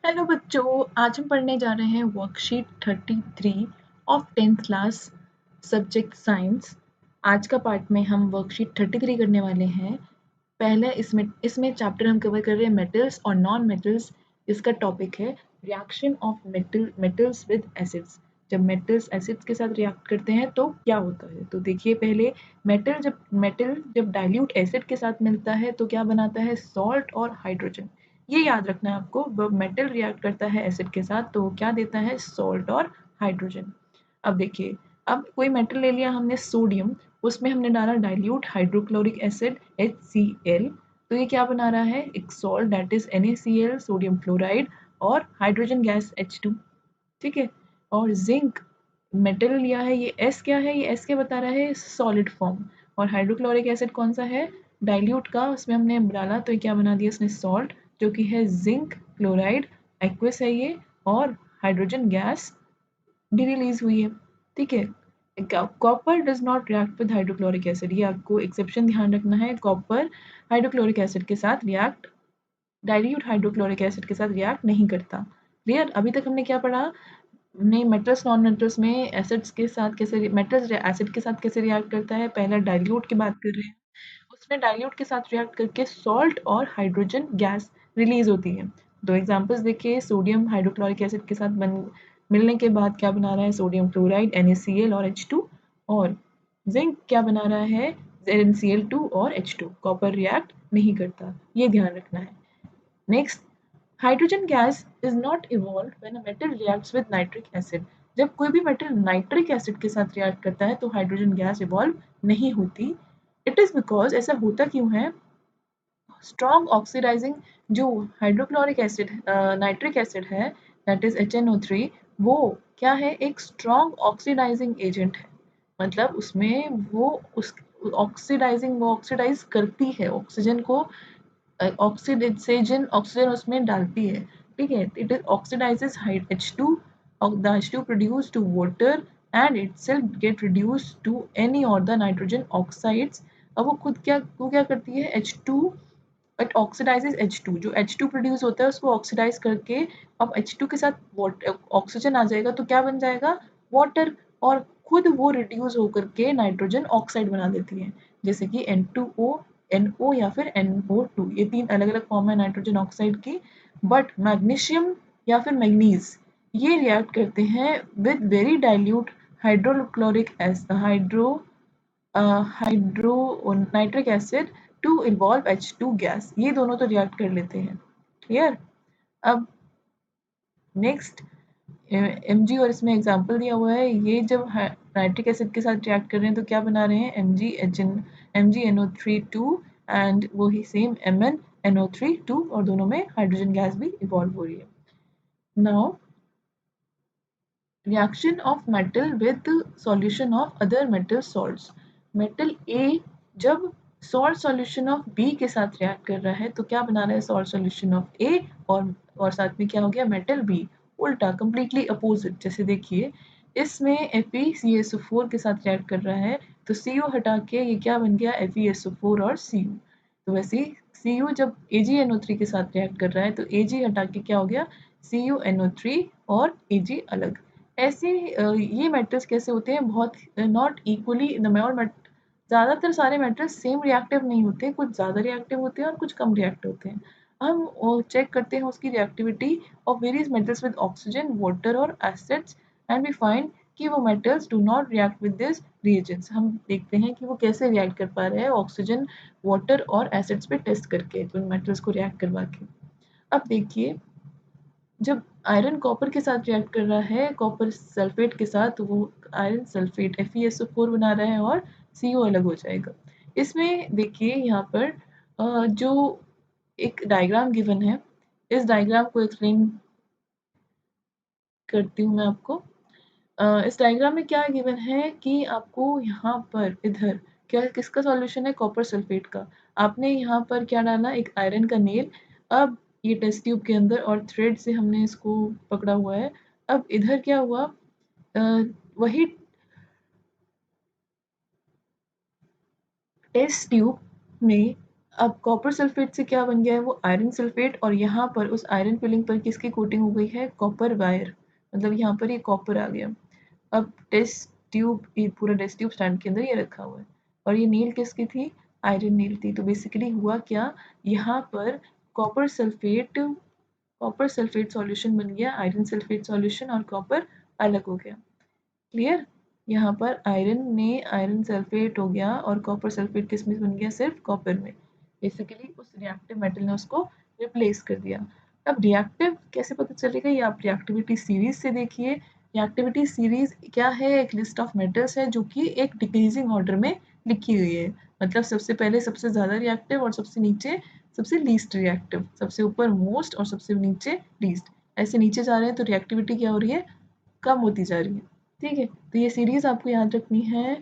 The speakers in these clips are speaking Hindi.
हेलो बच्चों, आज हम पढ़ने जा रहे हैं worksheet 33 of 10th class subject science. आज का पार्ट में हम वर्कशीट 33 करने वाले हैं। पहले इसमें चैप्टर हम कवर कर रहे हैं मेटल्स और नॉन मेटल्स। इसका टॉपिक है reaction of metals with acids. जब मेटल्स एसिड्स के साथ रिएक्ट करते हैं तो क्या होता है। तो देखिए, पहले मेटल जब डाइल्यूट एसिड के साथ मिलता है तो क्या बनाता है, सॉल्ट और हाइड्रोजन। ये याद रखना है आपको, जब मेटल रिएक्ट करता है एसिड के साथ तो क्या देता है, सॉल्ट और हाइड्रोजन। अब देखिए, अब कोई मेटल ले लिया हमने सोडियम, उसमें हमने डाला डाइल्यूट हाइड्रोक्लोरिक एसिड HCl, तो ये क्या बना रहा है, एक salt that is NaCl sodium fluoride और हाइड्रोजन गैस H2। ठीक है। और जिंक मेटल लिया है, ये S क्या है, ये S क्या बता रहा है, सॉलिड फॉर्म। और हाइड्रोक्लोरिक एसिड कौन सा है, डाइल्यूट का, उसमें हमने डाला तो ये क्या बना दिया इसने, सॉल्ट, जो कि है जिंक क्लोराइड, एक्वस है ये, और हाइड्रोजन गैस भी रिलीज हुई है। ठीक है। Copper does not react with hydrochloric acid, ये आपको एक्सेप्शन ध्यान रखना है, कॉपर हाइड्रोक्लोरिक एसिड के साथ रिएक्ट, डाइल्यूट हाइड्रोक्लोरिक एसिड के साथ रिएक्ट नहीं करता। क्लियर। अभी तक हमने क्या पढ़ा, हमने मेटल्स नॉन मेटल्स में एसिड्स के साथ कैसे, मेटल्स एसिड के साथ कैसे रिएक्ट करता है, पहला डाइल्यूट की बात कर रहे हैं, उसमें डाइल्यूट के साथ रिएक्ट करके सॉल्ट और हाइड्रोजन गैस रिलीज होती है। दो एग्जांपल्स देखिए, सोडियम हाइड्रोक्लोरिक एसिड के साथ मिलने के बाद क्या बना रहा है, सोडियम क्लोराइड NaCl और H2, और जिंक क्या बना रहा है, ZnCl2 और H2। कॉपर रिएक्ट नहीं करता, ये ध्यान रखना है। Next, hydrogen gas is not evolve when a metal reacts with nitric acid. जब कोई भी मेटल नाइट्रिक एसिड के साथ रिएक्ट करता है तो हाइड्रोजन गैस इवॉल्व नहीं होती। इट इज बिकॉज, ऐसा होता क्यों है, स्ट्रॉन्ग ऑक्सीडाइजिंग, जो हाइड्रोक्लोरिक एसिड नाइट्रिक एसिड है दैट इज HNO3, वो क्या है, एक स्ट्रॉन्ग ऑक्सीडाइजिंग एजेंट है। मतलब उसमें वो उस ऑक्सीडाइजिंग, वो ऑक्सीडाइज करती है ऑक्सीजन को, ऑक्सीजन उसमें डालती है। ठीक है। It is oxidises H2, the H2 produced to water and itself get reduced to any other nitrogen oxides। अब वो क्या करती है, H2, इट ऑक्सीडाइजेस H2, जो H2 प्रोड्यूस होता है उसको ऑक्सीडाइज करके, अब H2 के साथ ऑक्सीजन आ जाएगा तो क्या बन जाएगा, वाटर, और खुद वो रिड्यूस होकर के नाइट्रोजन ऑक्साइड बना देती है, जैसे कि N2O, NO या फिर NO2। ये तीन अलग अलग फॉर्म है नाइट्रोजन ऑक्साइड की। बट मैग्नीशियम या फिर मैग्नीज, ये रिएक्ट करते हैं with very dilute hydrochloric hydro nitric acid to involve H2 gas, ये दोनों तो रिएक्ट कर लेते हैं। क्लियर। अब नेक्स्ट, Mg, और इसमें एग्जांपल दिया हुआ है, ये जब नाइट्रिक एसिड के साथ रिएक्ट कर रहे हैं तो क्या बना रहे हैं, MgNO3 2 एंड वही सेम MnNO3 2, और दोनों में हाइड्रोजन गैस भी इवॉल्व हो रही है। Now, reaction of metal with solution of other metal salts। Metal A जब सॉल्ट सॉल्यूशन ऑफ B के साथ रिएक्ट कर रहा है तो क्या बना रहा है, सॉल्ट सॉल्यूशन ऑफ A, और साथ में क्या हो गया, मेटल B। उल्टा, कंप्लीटली अपोजिट। जैसे देखिए, इसमें FeCSO4 के साथ रिएक्ट कर रहा है तो CO हटा के ये क्या बन गया, FeSO4 और Cu। तो वैसे Cu जब AgNO3 के साथ रिएक्ट कर रहा है तो Ag हटा के क्या हो गया, CuNO3 और Ag अलग। ऐसे ये मेटल्स कैसे होते हैं, बहुत नॉट इक्वली इन द, ज़्यादातर सारे मेटल्स सेम रिएक्टिव नहीं होते, कुछ ज़्यादा रिएक्टिव होते हैं और कुछ कम रिएक्टिव होते हैं। हम चेक करते हैं उसकी reactivity of various metals with oxygen, water और एसिड्स, एंड वी फाइंड कि वो metals do not react with this reagents. हम देखते हैं कि वो कैसे रिएक्ट कर पा रहे हैं ऑक्सीजन, वाटर और एसिड्स पे टेस्ट करके, तो उन मेटल्स को रिएक्ट करवा के। अब देखिए, जब आयरन कॉपर के साथ रिएक्ट कर रहा है, कॉपर सल्फेट के साथ, तो वो आयरन सल्फेट FeSO4 बना रहा है और CO अलग हो जाएगा। इसमें देखिए यहाँ पर जो एक डायग्राम गिवन है, इस डायग्राम को एक्सप्लेन करती हूँ मैं आपको। इस डायग्राम में क्या गिवन है कि आपको यहाँ पर इधर क्या, किसका सॉल्यूशन है, कॉपर सल्फेट का। आपने यहाँ पर क्या डाला, एक आयरन का नेल। अब ये टेस्ट ट्यूब के अंदर और थ्रेड से हमने इसको पकड़ा हुआ है। अब इधर क्या हुआ, वही टेस्ट ट्यूब में अब कॉपर सल्फेट से क्या बन गया है, वो आयरन सल्फेट, और यहाँ पर उस आयरन फिलिंग पर किसकी कोटिंग हो गई है, कॉपर वायर, मतलब यहाँ पर ये कॉपर आ गया। अब टेस्ट ट्यूब, ये पूरा टेस्ट ट्यूब स्टैंड के अंदर ये रखा हुआ है, और ये नील किसकी थी, आयरन नील थी। तो बेसिकली हुआ क्या, यहाँ पर copper sulphate, copper sulphate solution बन गया, आयरन सल्फेट सॉल्यूशन, और कॉपर अलग हो गया। क्लियर, यहाँ पर आयरन में आयरन सल्फेट हो गया और कॉपर सल्फेट किस में बन गया, सिर्फ कॉपर में। बेसिकली उस रिएक्टिव मेटल ने उसको रिप्लेस कर दिया। अब रिएक्टिव कैसे पता चलेगा, ये आप रिएक्टिविटी सीरीज से देखिए। रिएक्टिविटी सीरीज क्या है, एक लिस्ट ऑफ मेटल्स है जो कि एक डिक्रीजिंग ऑर्डर में लिखी हुई है, मतलब सबसे पहले सबसे ज़्यादा रिएक्टिव और सबसे नीचे सबसे लीस्ट रिएक्टिव, सबसे ऊपर मोस्ट और सबसे नीचे लीस्ट, ऐसे नीचे जा रहे हैं तो रिएक्टिविटी क्या हो रही है, कम होती जा रही है। ठीक है, तो ये सीरीज आपको याद रखनी है।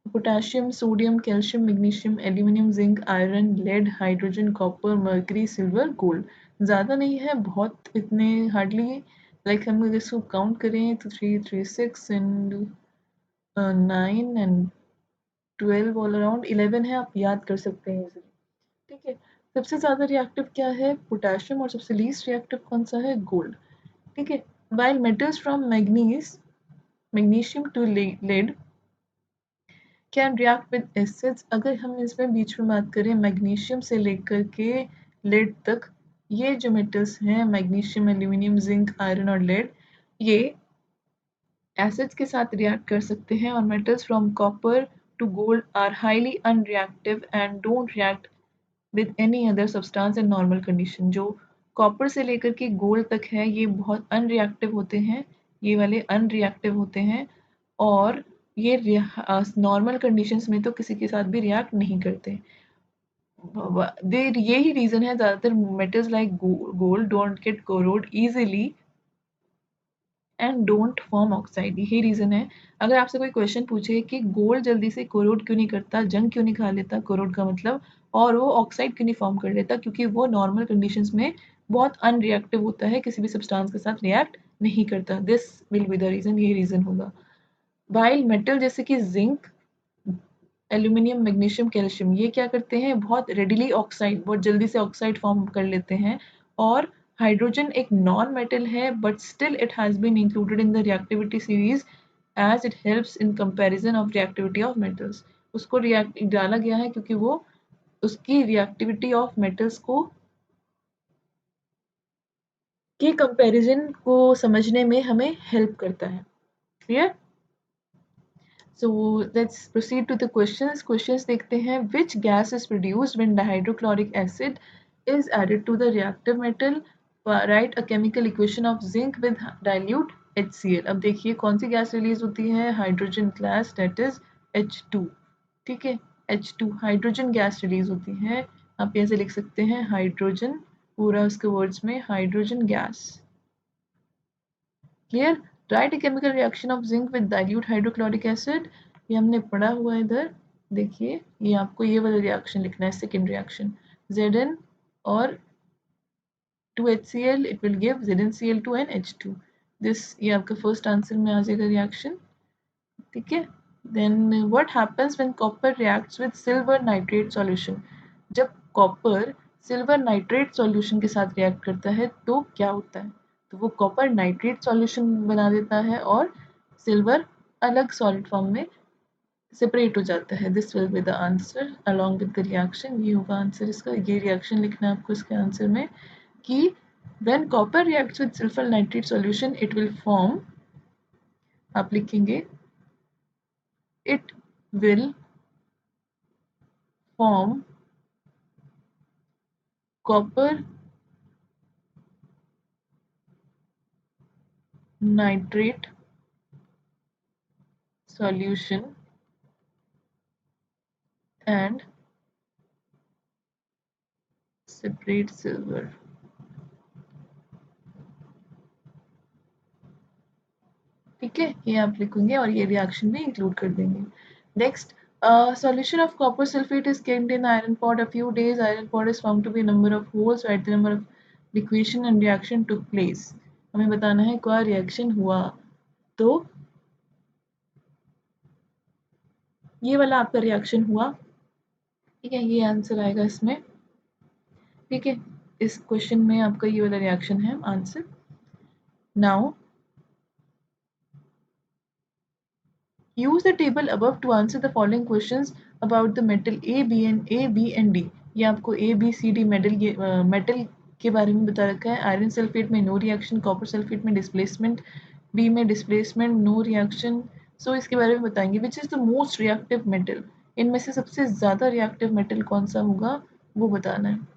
Potassium, sodium, calcium, magnesium, aluminium, zinc, iron, lead, hydrogen, copper, mercury, silver, gold. ज़्यादा नहीं है, बहुत इतने हार्डली, लाइक हम अगर इसको काउंट करें तो 3, 3, 6 एंड 9 एंड 12 ऑल अराउंड 11 है, आप याद कर सकते हैं इजीली। ठीक है, सबसे ज़्यादा रिएक्टिव क्या है, पोटेशियम, और सबसे लीस्ट रिएक्टिव कौन सा है, गोल्ड। ठीक है, while metals from magnesium to lead can react with acids, अगर हम इसमें बीच में बात करें मैग्नीशियम से लेकर के लेड तक, ये जो मेटल्स हैं मैग्नीशियम, एल्यूमिनियम, जिंक, आयरन और लेड, ये एसिड्स के साथ रिएक्ट कर सकते हैं। और metals from copper to gold are highly unreactive and don't react with any other substance in normal condition. जो कॉपर से लेकर के गोल्ड तक है ये बहुत अनरिएक्टिव होते हैं, ये वाले अनरिएक्टिव होते हैं, और ये नॉर्मल कंडीशंस में तो किसी के साथ भी रिएक्ट नहीं करते। यही रीज़न है ज़्यादातर metals like gold don't get corrode easily and don't form oxide, यही रीज़न है। अगर आपसे कोई क्वेश्चन पूछे कि गोल्ड जल्दी से कोरोड क्यों नहीं करता, जंग क्यों नहीं खा लेता, कोरोड का मतलब, और वो ऑक्साइड क्यों नहीं फॉर्म कर लेता, क्योंकि वो नॉर्मल कंडीशंस में बहुत अनरिएक्टिव होता है, किसी भी सब्सटेंस के साथ रिएक्ट नहीं करता। This will be the reason, यही रीज़न होगा। वाइल मेटल जैसे कि जिंक, एल्यूमिनियम, मैग्नीशियम, कैल्शियम, ये क्या करते हैं, बहुत रेडिली ऑक्साइड, बहुत जल्दी से ऑक्साइड फॉर्म कर लेते हैं। और हाइड्रोजन एक नॉन मेटल है but still it has been included in the reactivity series as it helps in comparison of reactivity of metals. उसको रिएक्ट डाला गया है क्योंकि वो उसकी रिएक्टिविटी ऑफ मेटल्स को के कंपैरिजन को समझने में हमें हेल्प करता है। Clear? So let's proceed to the questions. Questions देखते हैं. Which gas is produced when dihydrochloric acid is added to the reactive metal? Write a chemical equation of zinc with dilute HCl. अब देखिए कौन सी गैस रिलीज होती है, hydrogen gas, that is H2. ठीक है, H2 हाइड्रोजन गैस रिलीज होती है। आप ऐसे लिख सकते हैं हाइड्रोजन, पूरा उसके वर्ड्स में hydrogen gas. Clear? Right a chemical reaction of zinc with dilute hydrochloric acid, ये हमने पढ़ा हुआ है इधर। देखिए ये आपको ये वाला रिएक्शन लिखना है, सेकेंड रिएक्शन, Zn और 2HCl, it will give ZnCl2 and H2. This ये आपका फर्स्ट आंसर में आ जाएगा रिएक्शन। ठीक है, then what happens when copper reacts with silver nitrate solution, जब कॉपर सिल्वर नाइट्रेट सॉल्यूशन के साथ रिएक्ट करता है तो क्या होता है, तो वो कॉपर नाइट्रेट सॉल्यूशन बना देता है और सिल्वर अलग सॉलिड फॉर्म में सेपरेट हो जाता है। This will be the answer along with the reaction, ये होगा आंसर इसका, ये रिएक्शन लिखना है आपको इसके आंसर में कि when copper reacts with silver nitrate solution it will form, आप लिखेंगे it will form copper nitrate solution and separate silver. ठीक है, ये आप लिखेंगे और ये रिएक्शन भी इंक्लूड कर देंगे। Next, solution of copper sulfate is kept in iron pot a few days. Iron pot is found to be a number of holes. Write the number of liquefaction and reaction took place. हमें बताना है क्या रिएक्शन हुआ, तो ये वाला आपका रिएक्शन हुआ। ठीक है, ये आंसर आएगा इसमें। ठीक है, इस क्वेश्चन में आपका ये वाला रिएक्शन है answer. Now use the table above to answer the following questions about the metal A, B and D। ये आपको A, B, C, D metal के बारे में बता रखा है। आयरन सल्फेट में नो रिएक्शन, कॉपर सल्फेट में डिस्प्लेसमेंट, बी में डिस्प्लेसमेंट नो रिएक्शन। सो इसके बारे में बताएंगे। Which is the most reactive metal, इनमें से सबसे ज़्यादा रिएक्टिव मेटल कौन सा होगा वो बताना है।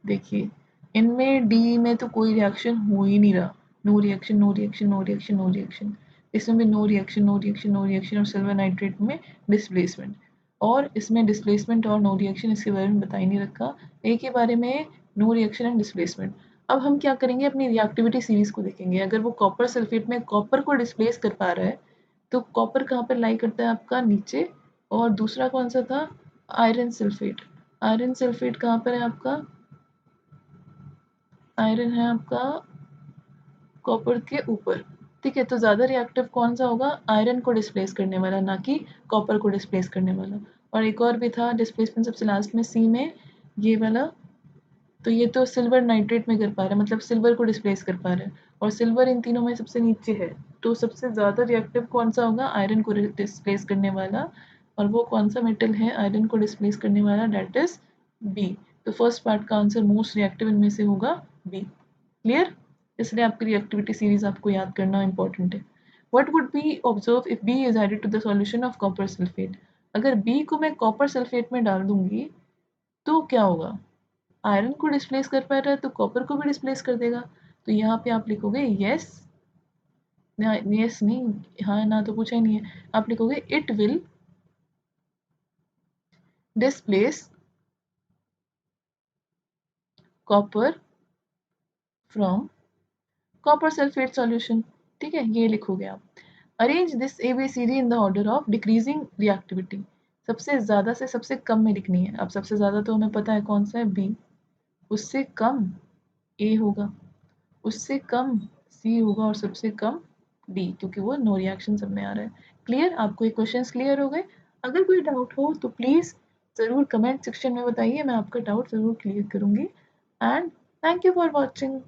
देखिए इनमें डी में तो कोई रिएक्शन हो ही नहीं रहा, no reaction no reaction no reaction no reaction. इसमें भी no reaction no reaction no reaction और सिल्वर नाइट्रेट में डिस्प्लेसमेंट, और इसमें डिस्प्लेसमेंट और नो रिएक्शन इसके बारे में बता ही नहीं रखा। एक के बारे में नो रिएक्शन एंड डिस्प्लेसमेंट। अब हम क्या करेंगे, अपनी रिएक्टिविटी सीरीज को देखेंगे। अगर वो कॉपर सल्फेट में कॉपर को डिस्प्लेस कर पा रहा है तो कॉपर कहाँ पर लाई करता है आपका नीचे, और दूसरा कौन सा था आयरन सल्फेट। आयरन सल्फेट कहाँ पर है आपका, आयरन है आपका कॉपर के ऊपर। ठीक है, तो ज़्यादा रिएक्टिव कौन सा होगा, आयरन को डिस्प्लेस करने वाला, ना कि कॉपर को डिस्प्लेस करने वाला। और एक और भी था डिस्प्लेसमेंट सबसे लास्ट में सी में, ये वाला। तो ये तो सिल्वर नाइट्रेट में कर पा रहा है, मतलब सिल्वर को डिस्प्लेस कर पा रहा है, और सिल्वर इन तीनों में सबसे नीचे है। तो सबसे ज़्यादा रिएक्टिव कौन सा होगा, आयरन को डिस्प्लेस करने वाला। और वो कौन सा मेटल है आयरन को डिस्प्लेस करने वाला, डेट इज बी। तो फर्स्ट पार्ट का आंसर मोस्ट रिएक्टिव इनमें से होगा बी। क्लियर, इसलिए आपकी रिएक्टिविटी सीरीज आपको याद करना इंपॉर्टेंट है। What would be observe if B is added to the solution of copper sulphate. अगर बी को मैं कॉपर सल्फेट में डाल दूंगी तो क्या होगा, आयरन को डिस्प्लेस कर पा रहा है तो कॉपर को भी डिस्प्लेस कर देगा। तो यहाँ पे आप लिखोगे यस, यस नहीं, हाँ ना तो पूछा ही नहीं है। आप लिखोगे it will displace copper from copper sulphate solution. ठीक है, ये लिखोगे आप। Arrange this ABCD in the order of decreasing reactivity. सबसे ज़्यादा से सबसे कम में लिखनी है। अब सबसे ज़्यादा तो हमें पता है कौन सा है, बी। उससे कम ए होगा, उससे कम सी होगा, और सबसे कम डी, क्योंकि वो नो रिएक्शन सब में आ रहा है। क्लियर, आपको ये क्वेश्चंस क्लियर हो गए। अगर कोई डाउट हो तो प्लीज़ ज़रूर कमेंट सेक्शन में बताइए, मैं आपका डाउट ज़रूर क्लियर करूँगी। And thank you for watching.